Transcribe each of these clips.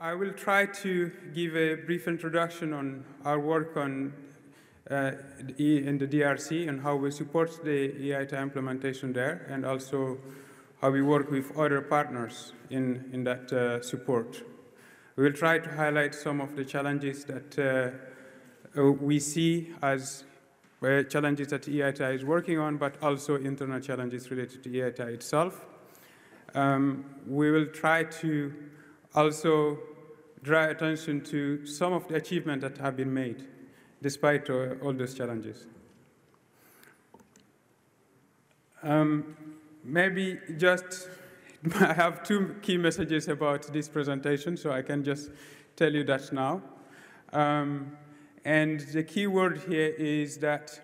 I will try to give a brief introduction on our work on in the DRC and how we support the EITI implementation there, and also how we work with other partners in that support. We will try to highlight some of the challenges that we see as challenges that EITI is working on, but also internal challenges related to EITI itself. We will try to also draw attention to some of the achievements that have been made, despite all those challenges. Maybe just, I have two key messages about this presentation, so I can just tell you that now. And the key word here is that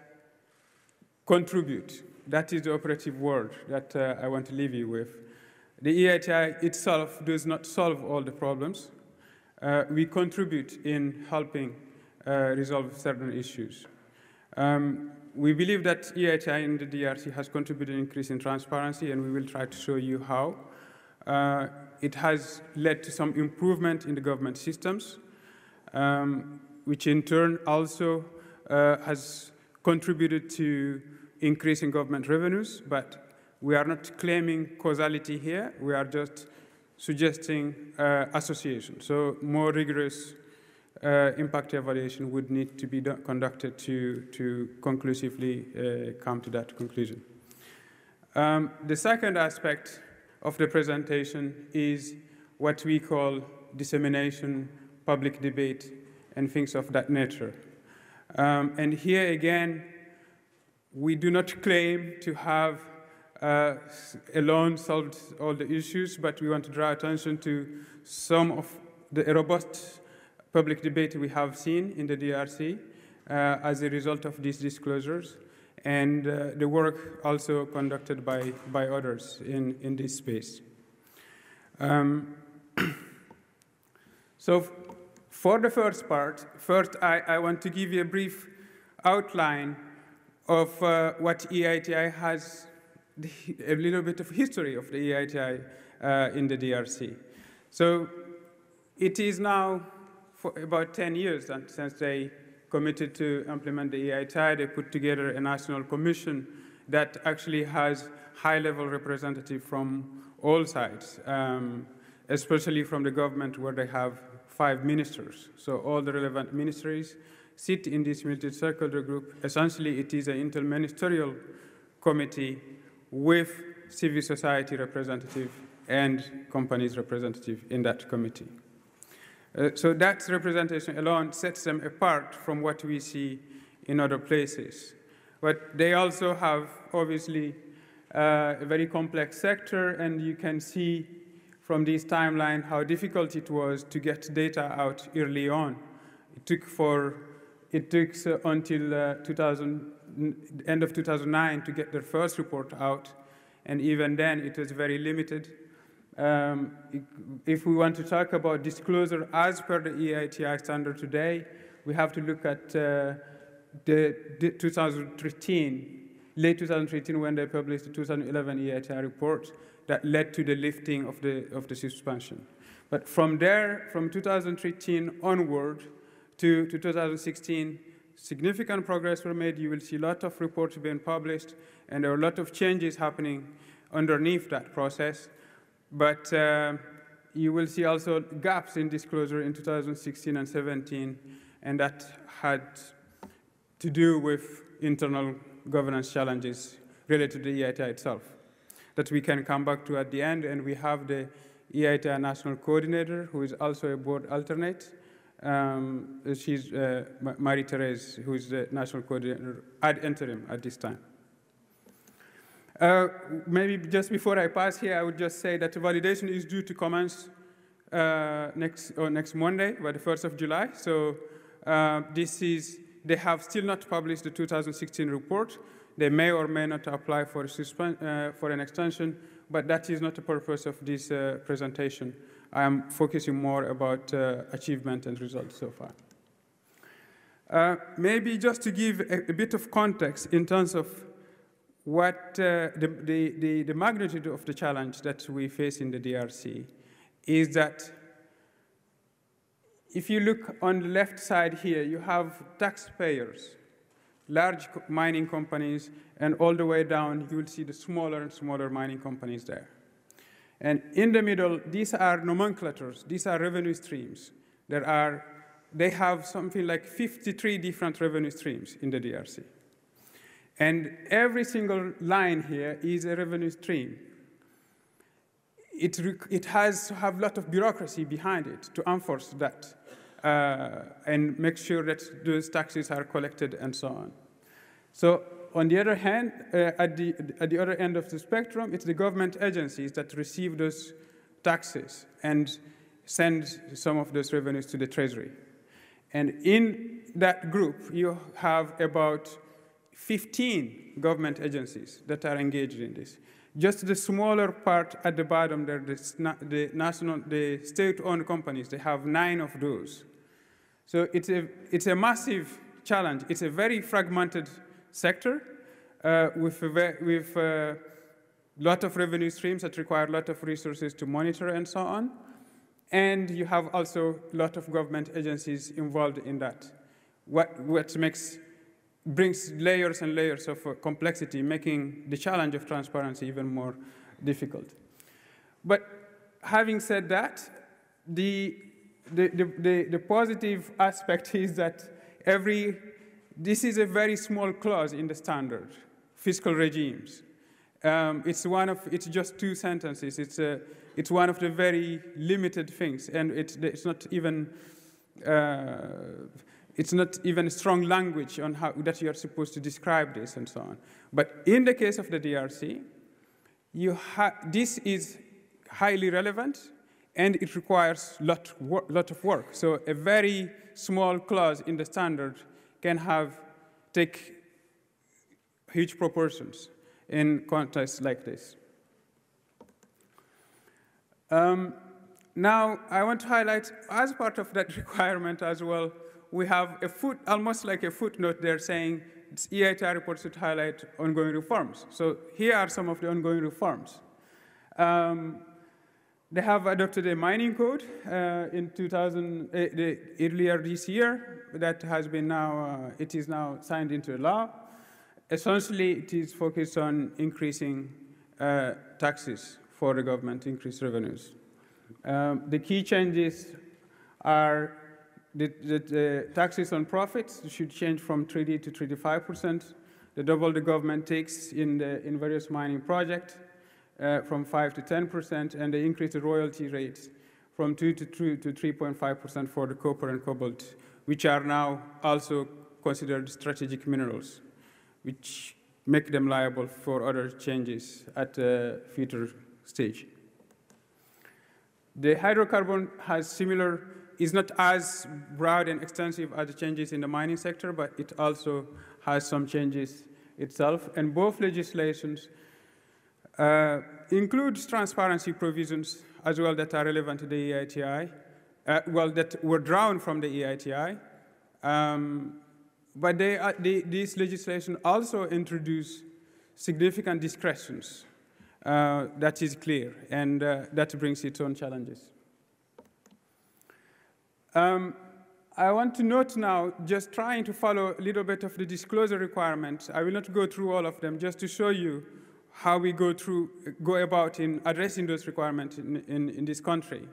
contribute. That is the operative word that I want to leave you with. The EITI itself does not solve all the problems. We contribute in helping resolve certain issues. We believe that EITI in the DRC has contributed to an increase in transparency, and we will try to show you how. It has led to some improvement in the government systems, which in turn also has contributed to increasing government revenues, but we are not claiming causality here. We are just suggesting association. So more rigorous impact evaluation would need to be conducted to conclusively come to that conclusion. The second aspect of the presentation is what we call dissemination, public debate, and things of that nature. And here again, we do not claim to have alone solved all the issues, but we want to draw attention to some of the robust public debate we have seen in the DRC as a result of these disclosures, and the work also conducted by others in this space. So for the first part, I want to give you a brief outline of what EITI has, a little bit of history of the EITI in the DRC. So it is now for about 10 years since they committed to implement the EITI. They put together a national commission that actually has high-level representative from all sides, especially from the government, where they have 5 ministers. So all the relevant ministries sit in this multi-stakeholder group. Essentially, it is an interministerial committee with civil society representative and companies representative in that committee. So that representation alone sets them apart from what we see in other places. But they also have, obviously, a very complex sector, and you can see from this timeline how difficult it was to get data out early on. It took until end of 2009 to get their first report out, and even then it was very limited. If we want to talk about disclosure as per the EITI standard today, we have to look at the 2013, late 2013, when they published the 2011 EITI report that led to the lifting of the suspension. But from there, from 2013 onward to 2016, significant progress were made. You will see a lot of reports being published, and there are a lot of changes happening underneath that process. But you will see also gaps in disclosure in 2016 and 17, and that had to do with internal governance challenges related to the EITI itself that we can come back to at the end. And we have the EITI National Coordinator, who is also a board alternate. She's Marie-Therese, who is the National Coordinator ad interim at this time. Maybe just before I pass here, I would just say that the validation is due to commence next Monday, by the 1st of July. So they have still not published the 2016 report. They may or may not apply for an extension, but that is not the purpose of this presentation. I am focusing more about achievement and results so far. Maybe just to give a bit of context in terms of what the magnitude of the challenge that we face in the DRC is that if you look on the left side here, you have taxpayers, large mining companies, and all the way down, you will see the smaller and smaller mining companies there. And in the middle, these are nomenclatures. These are revenue streams. They have something like 53 different revenue streams in the DRC. And every single line here is a revenue stream. It has to have a lot of bureaucracy behind it to enforce that and make sure that those taxes are collected and so on. So on the other hand, at the other end of the spectrum, it's the government agencies that receive those taxes and send some of those revenues to the Treasury. And in that group, you have about 15 government agencies that are engaged in this. Just the smaller part at the bottom there, the state-owned companies, they have 9 of those. So it's a massive challenge. It's a very fragmented sector with a lot of revenue streams that require a lot of resources to monitor and so on. And you have also a lot of government agencies involved in that, what brings layers and layers of complexity, making the challenge of transparency even more difficult. But having said that, the positive aspect is that this is a very small clause in the standard, fiscal regimes. It's just 2 sentences. It's one of the very limited things, and it's not even strong language on how that you are supposed to describe this and so on. But in the case of the DRC, this is highly relevant, and it requires a lot of work. So a very small clause in the standard can take huge proportions in contexts like this. Now, I want to highlight, as part of that requirement as well, we have almost like a footnote there saying EITI reports should highlight ongoing reforms. So here are some of the ongoing reforms. They have adopted a mining code in earlier this year that has been it is now signed into law. Essentially, it is focused on increasing taxes for the government, increased revenues. The key changes are the taxes on profits should change from 3D to 35%. The double the government takes in various mining projects from 5 to 10%, and they increase the royalty rates from 2 to 3.5% for the copper and cobalt, which are now also considered strategic minerals, which make them liable for other changes at a future stage. The hydrocarbon is not as broad and extensive as the changes in the mining sector, but it also has some changes itself. And both legislations include transparency provisions as well that are relevant to the EITI, that were drawn from the EITI. But this legislation also introduce significant discretions. That is clear, and that brings its own challenges. I want to note now, just trying to follow a little bit of the disclosure requirements. I will not go through all of them, just to show you how we go about in addressing those requirements in this country.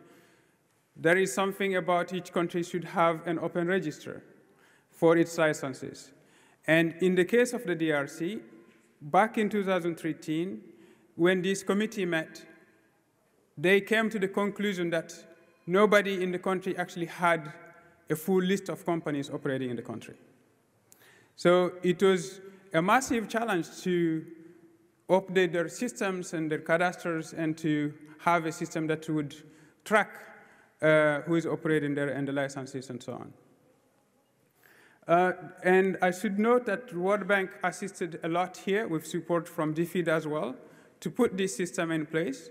There is something about each country should have an open register for its licenses. And in the case of the DRC, back in 2013, when this committee met, they came to the conclusion that nobody in the country actually had a full list of companies operating in the country. So it was a massive challenge to update their systems and their cadastres and to have a system that would track who is operating there and the licenses and so on. And I should note that the World Bank assisted a lot here with support from DFID as well to put this system in place.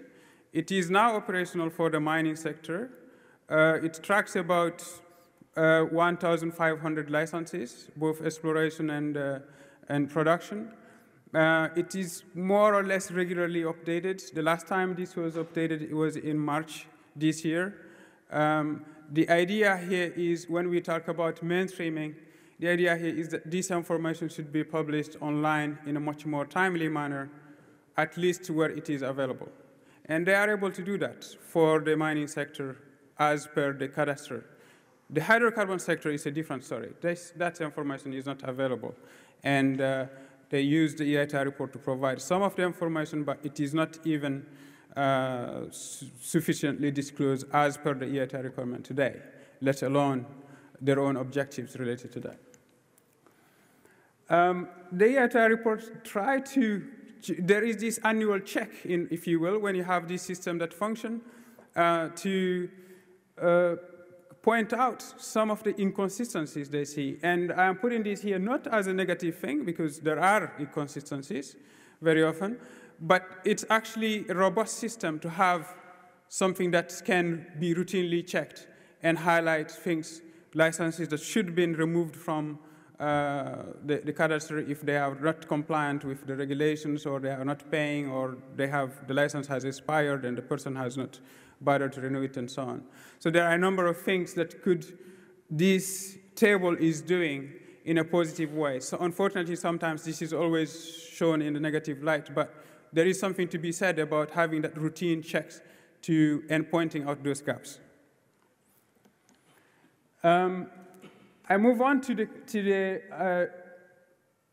It is now operational for the mining sector. It tracks about 1,500 licenses, both exploration and production. It is more or less regularly updated. The last time this was updated, it was in March this year. The idea here is when we talk about mainstreaming, the idea here is that this information should be published online in a much more timely manner, at least where it is available. And they are able to do that for the mining sector as per the cadastre. The hydrocarbon sector is a different story. That information is not available. And they use the EITI report to provide some of the information, but it is not even sufficiently disclosed as per the EITI requirement today, let alone their own objectives related to that. The EITI report tried to, there is this annual check, if you will, when you have this system that function, to point out some of the inconsistencies they see. And I'm putting this here not as a negative thing, because there are inconsistencies very often, but it's actually a robust system to have something that can be routinely checked and highlight things, licenses that should have been removed from the cadastre if they are not compliant with the regulations, or they are not paying, or they have, the license has expired and the person has not bothered to renew it, and so on. So there are a number of things that this table is doing in a positive way. So unfortunately, sometimes this is always shown in the negative light, but there is something to be said about having that routine checks and pointing out those gaps. I move on to the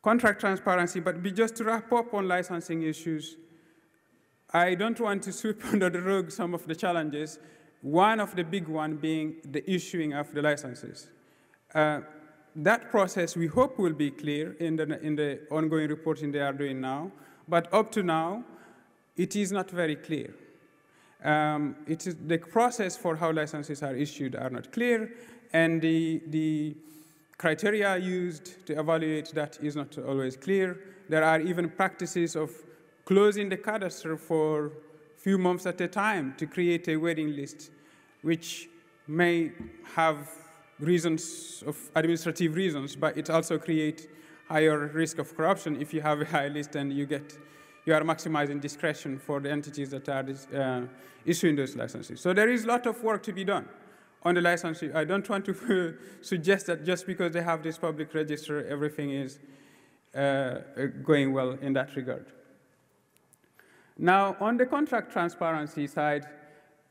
contract transparency, but just to wrap up on licensing issues, I don't want to sweep under the rug some of the challenges, one of the big ones being the issuing of the licenses. That process, we hope, will be clear in the ongoing reporting they are doing now, but up to now, it is not very clear. The process for how licenses are issued are not clear, and the criteria used to evaluate that is not always clear. There are even practices of closing the cadastre for a few months at a time to create a waiting list, which may have reasons of administrative reasons, but it also creates higher risk of corruption if you have a high list and you are maximizing discretion for the entities that are issuing those licenses. So there is a lot of work to be done on the license. I don't want to suggest that just because they have this public register, everything is going well in that regard. Now, on the contract transparency side,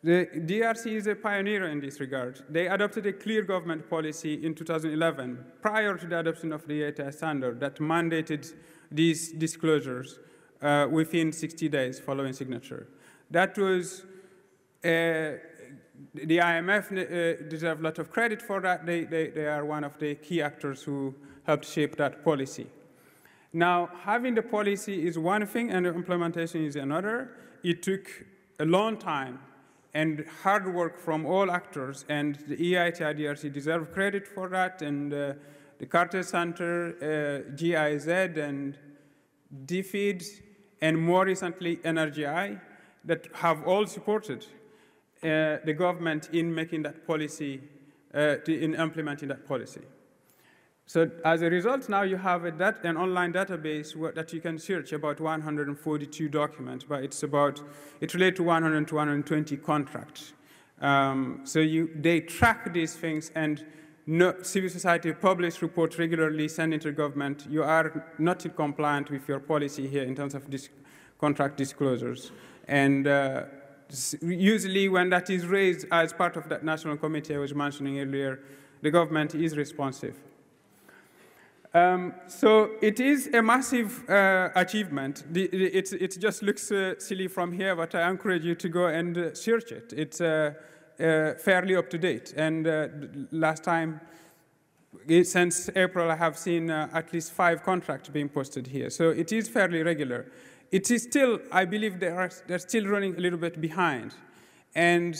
the DRC is a pioneer in this regard. They adopted a clear government policy in 2011, prior to the adoption of the EITI standard, that mandated these disclosures within 60 days following signature. That was, the IMF deserve a lot of credit for that. They are one of the key actors who helped shape that policy. Now, having the policy is one thing and the implementation is another. It took a long time and hard work from all actors, and the EITI DRC deserve credit for that, and the Carter Center, GIZ, and DFID, and more recently NRGI, that have all supported the government in making that policy, in implementing that policy. So as a result, now you have an online database that you can search about 142 documents, but it relates to 100 to 120 contracts. So they track these things, and civil society publish reports regularly, sending to the government. You are not in compliant with your policy here in terms of contract disclosures. And usually when that is raised as part of that national committee I was mentioning earlier, the government is responsive. So it is a massive achievement. It just looks silly from here, but I encourage you to go and search it. It's fairly up to date. And last time, since April, I have seen at least 5 contracts being posted here. So it is fairly regular. It is still, I believe they're still running a little bit behind. And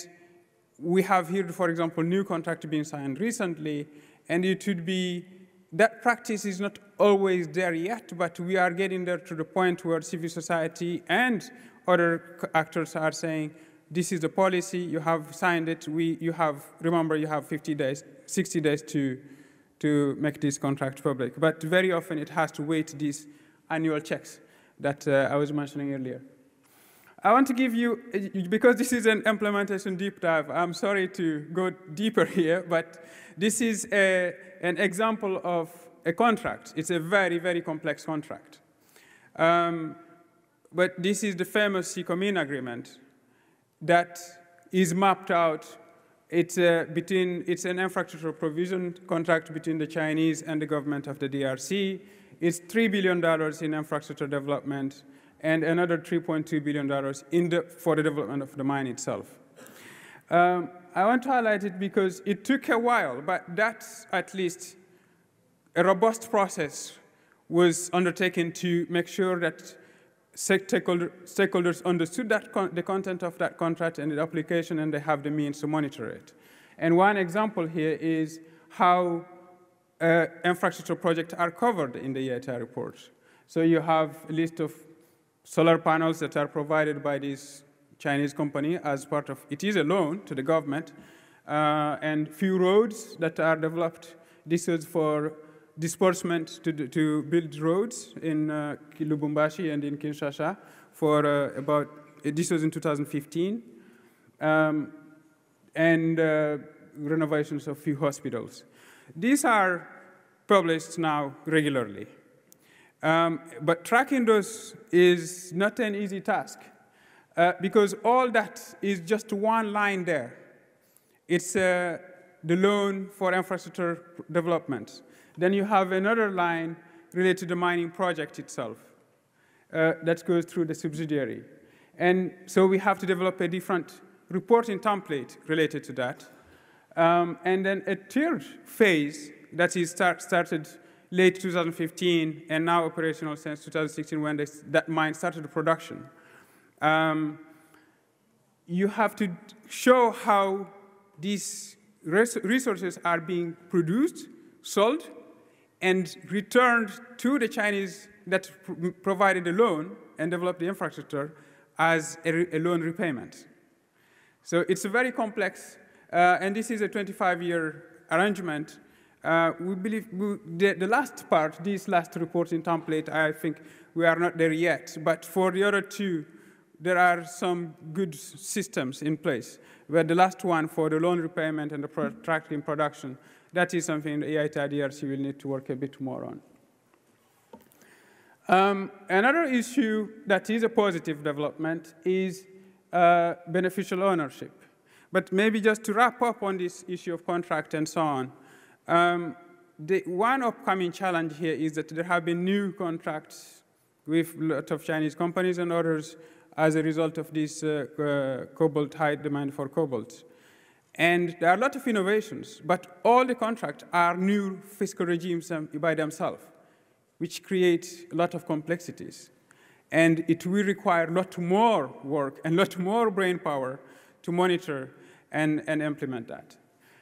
we have here, for example, new contract being signed recently, and it would be, that practice is not always there yet, but we are getting there to the point where civil society and other actors are saying, this is the policy, you have signed it, remember you have 50 days, 60 days to make this contract public. But very often it has to wait these annual checks that I was mentioning earlier. I want to give you, because this is an implementation deep dive, I'm sorry to go deeper here, but this is an example of a contract. It's a very, very complex contract. But this is the famous CICOMIN agreement that is mapped out. It's an infrastructure provision contract between the Chinese and the government of the DRC. It's $3 billion in infrastructure development and another $3.2 billion for the development of the mine itself. I want to highlight it because it took a while, but that's at least a robust process was undertaken to make sure that stakeholders understood the content of that contract and the application, and they have the means to monitor it. And one example here is how infrastructure projects are covered in the EITI report. So you have a list of solar panels that are provided by this Chinese company as part of, it is a loan to the government, and few roads that are developed. This is for disbursement to build roads in Lubumbashi and in Kinshasa for this was in 2015, and renovations of few hospitals. These are published now regularly. But tracking those is not an easy task because all that is just one line there. It's the loan for infrastructure development. Then you have another line related to the mining project itself that goes through the subsidiary. And so we have to develop a different reporting template related to that. And then a third phase that is started late 2015 and now operational since 2016 when that mine started production. You have to show how these resources are being produced, sold, and returned to the Chinese that provided the loan and developed the infrastructure as a loan repayment. So it's a very complex, and this is a 25-year arrangement. We believe the last part, this last reporting template, I think we are not there yet. But for the other two, there are some good systems in place. Where the last one for the loan repayment and the tracking production, that is something the EITI DRC will need to work a bit more on. Another issue that is a positive development is beneficial ownership. But maybe just to wrap up on this issue of contract and so on, the one upcoming challenge here is that there have been new contracts with a lot of Chinese companies and others as a result of this cobalt, high demand for cobalt. And there are a lot of innovations, but all the contracts are new fiscal regimes by themselves, which create a lot of complexities. And it will require a lot more work and a lot more brain power to monitor and implement that.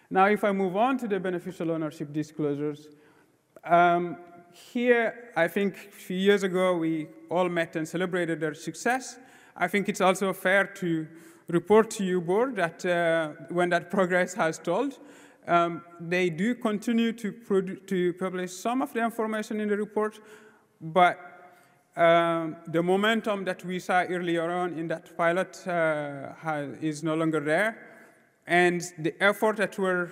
Now, if I move on to the beneficial ownership disclosures, here, I think a few years ago, we all met and celebrated their success. I think it's also fair to report to you, board, that when that progress has stalled, they do continue to publish some of the information in the report, but the momentum that we saw earlier on in that pilot is no longer there. And the effort that were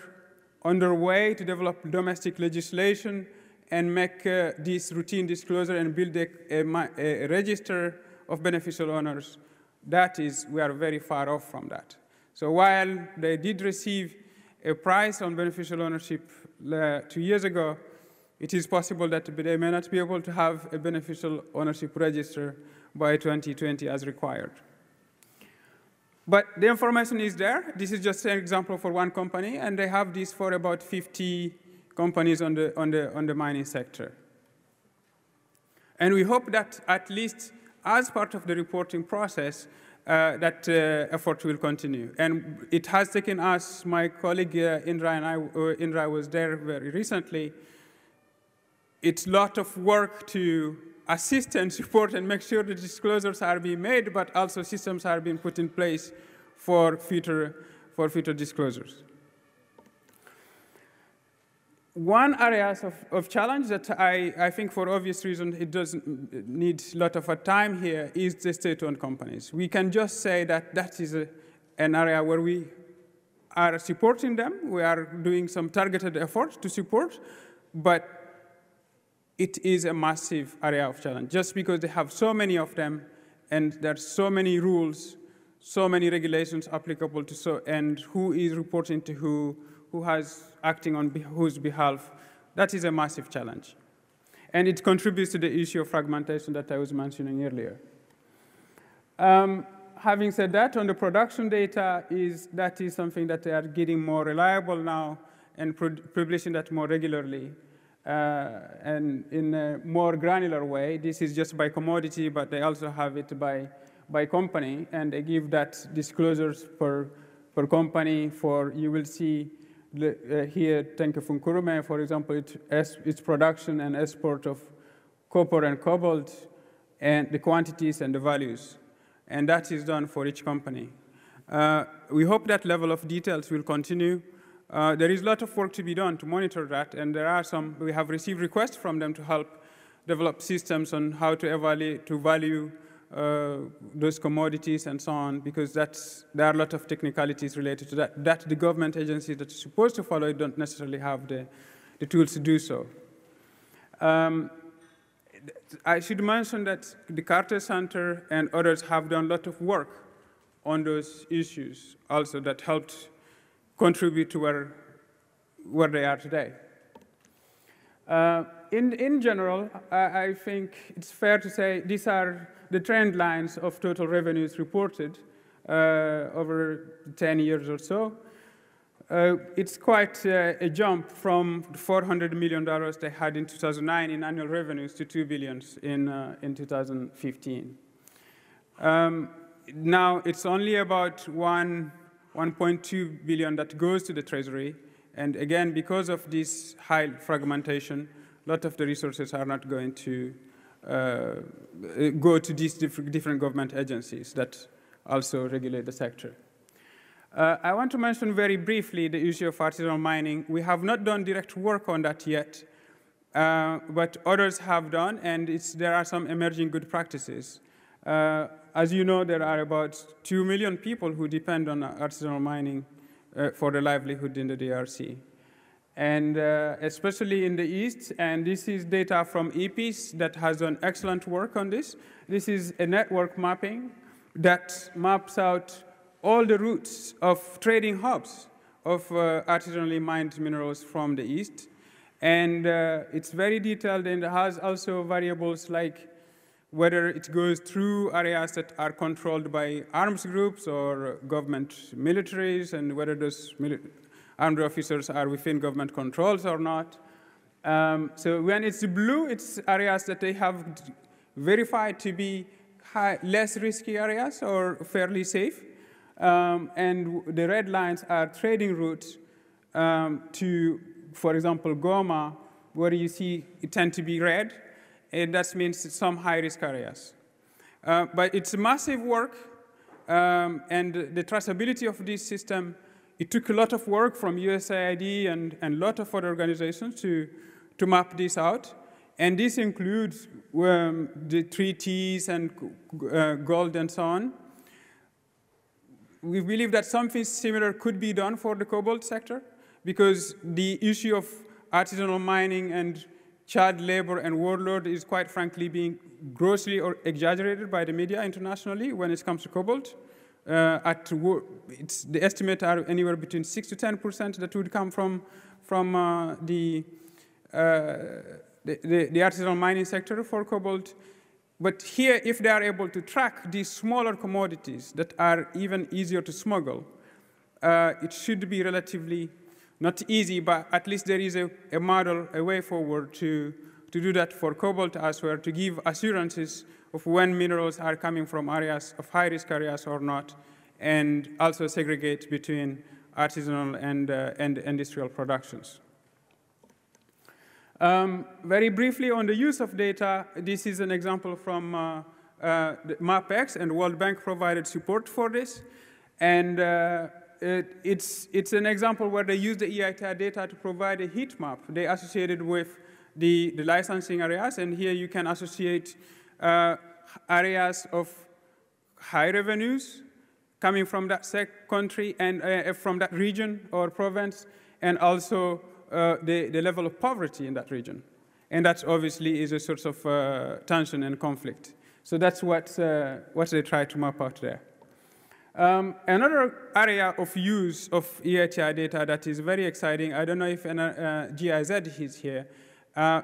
underway to develop domestic legislation and make this routine disclosure and build a register of beneficial owners, we are very far off from that. So while they did receive a prize on beneficial ownership 2 years ago, it is possible that they may not be able to have a beneficial ownership register by 2020 as required. But the information is there. This is just an example for one company, and they have this for about 50 companies on the mining sector. And we hope that at least as part of the reporting process, that effort will continue. And it has taken us, my colleague Indra and I, Indra was there very recently, it's a lot of work to assist and support and make sure the disclosures are being made, but also systems are being put in place for future disclosures. One area of challenge that I think for obvious reasons it doesn't need a lot of time here is the state-owned companies. We can just say that that is an area where we are supporting them. We are doing some targeted efforts to support, but it is a massive area of challenge just because they have so many of them and there's so many rules, so many regulations applicable to and who is reporting to who has acting on whose behalf. That is a massive challenge. And it contributes to the issue of fragmentation that I was mentioning earlier. Having said that, on the production data, that is something that they are getting more reliable now and publishing that more regularly and in a more granular way. This is just by commodity, but they also have it by company, and they give that disclosures per company you will see here, Tenke-Funkurume, for example, its production and export of copper and cobalt, and the quantities and the values. And that is done for each company. We hope that level of details will continue. There is a lot of work to be done to monitor that, and we have received requests from them to help develop systems on how to value those commodities and so on, because there are a lot of technicalities related to that the government agencies that are supposed to follow it don't necessarily have the tools to do so. I should mention that the Carter Center and others have done a lot of work on those issues also that helped contribute to where they are today. In general, I think it's fair to say these are the trend lines of total revenues reported over 10 years or so. It's quite a jump from $400 million they had in 2009 in annual revenues to $2 billion in 2015. Now it's only about 1.2 billion that goes to the Treasury, and again, because of this high fragmentation, a lot of the resources are not going to go to these different government agencies that also regulate the sector. I want to mention very briefly the issue of artisanal mining. We have not done direct work on that yet, but others have done, and there are some emerging good practices. As you know, there are about 2 million people who depend on artisanal mining for their livelihood in the DRC. And especially in the East, and this is data from EPIS that has done excellent work on this. This is a network mapping that maps out all the routes of trading hubs of artisanally mined minerals from the East. And it's very detailed and has also variables like whether it goes through areas that are controlled by arms groups or government militaries, and whether those armed officers are within government controls or not. So when it's blue, it's areas that they have verified to be less risky areas or fairly safe. And the red lines are trading routes to, for example, Goma, where you see it tend to be red, and that means some high-risk areas. But it's massive work, and the traceability of this system, it took a lot of work from USAID and a lot of other organizations to map this out. And this includes the treaties and gold and so on. We believe that something similar could be done for the cobalt sector, because the issue of artisanal mining and child labor and warlord is quite frankly being grossly exaggerated by the media internationally when it comes to cobalt. The estimates are anywhere between 6 to 10% that would come from the artisanal mining sector for cobalt. But here, if they are able to track these smaller commodities that are even easier to smuggle, it should be relatively not easy, but at least there is a model, a way forward to do that for cobalt as well, to give assurances of when minerals are coming from areas of high-risk areas or not, and also segregate between artisanal and industrial productions. Very briefly on the use of data, this is an example from the MapX, and World Bank provided support for this. And it's an example where they use the EITI data to provide a heat map. They associated with the licensing areas, and here you can associate areas of high revenues coming from that country and from that region or province, and also the level of poverty in that region. And that obviously is a source of tension and conflict. So that's what they try to map out there. Another area of use of EITI data that is very exciting, I don't know if GIZ is here,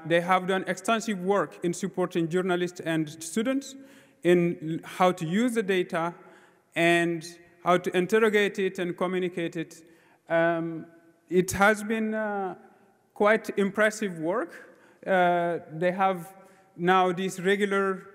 they have done extensive work in supporting journalists and students in how to use the data and how to interrogate it and communicate it. It has been quite impressive work. They have now these regular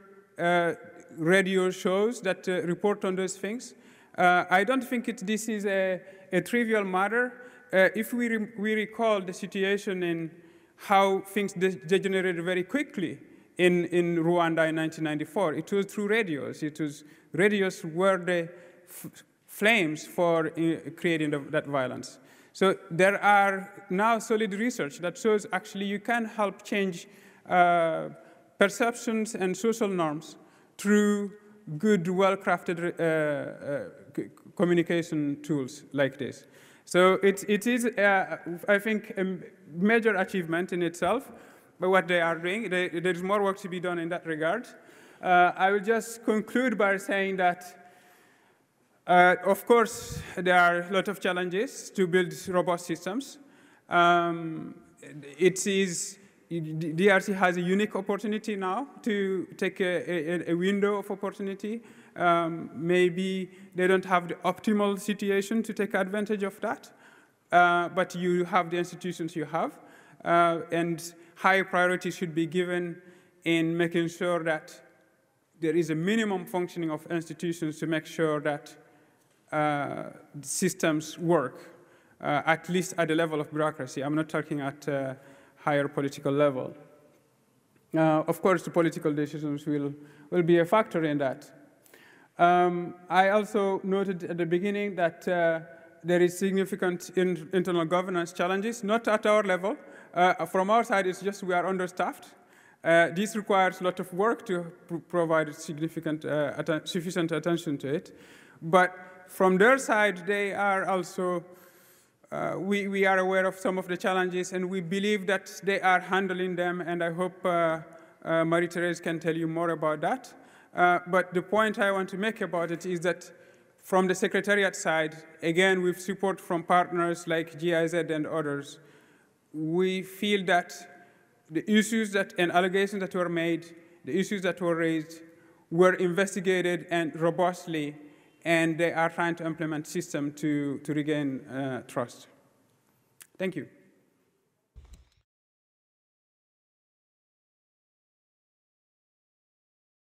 radio shows that report on those things. I don't think this is a trivial matter. If we recall the situation in how things degenerated very quickly in Rwanda in 1994, it was through radios. It was radios were the flames for creating that violence. So there are now solid research that shows actually you can help change perceptions and social norms through good, well-crafted communication tools like this. So it is, I think, a major achievement in itself by what they are doing. There's more work to be done in that regard. I will just conclude by saying that, of course, there are a lot of challenges to build robust systems. DRC has a unique opportunity now to take a window of opportunity. Maybe they don't have the optimal situation to take advantage of that, but you have the institutions you have, and high priority should be given in making sure that there is a minimum functioning of institutions to make sure that systems work, at least at the level of bureaucracy. I'm not talking at higher political level. Of course, the political decisions will be a factor in that. I also noted at the beginning that there is significant internal governance challenges, not at our level. From our side, it's just we are understaffed. This requires a lot of work to provide significant, sufficient attention to it. But from their side, they are also, we are aware of some of the challenges, and we believe that they are handling them, and I hope Marie-Thérèse can tell you more about that. But the point I want to make about it is that from the Secretariat side, again, with support from partners like GIZ and others, we feel that the issues and allegations that were made, the issues that were raised, were investigated and robustly, and they are trying to implement systems to regain trust. Thank you.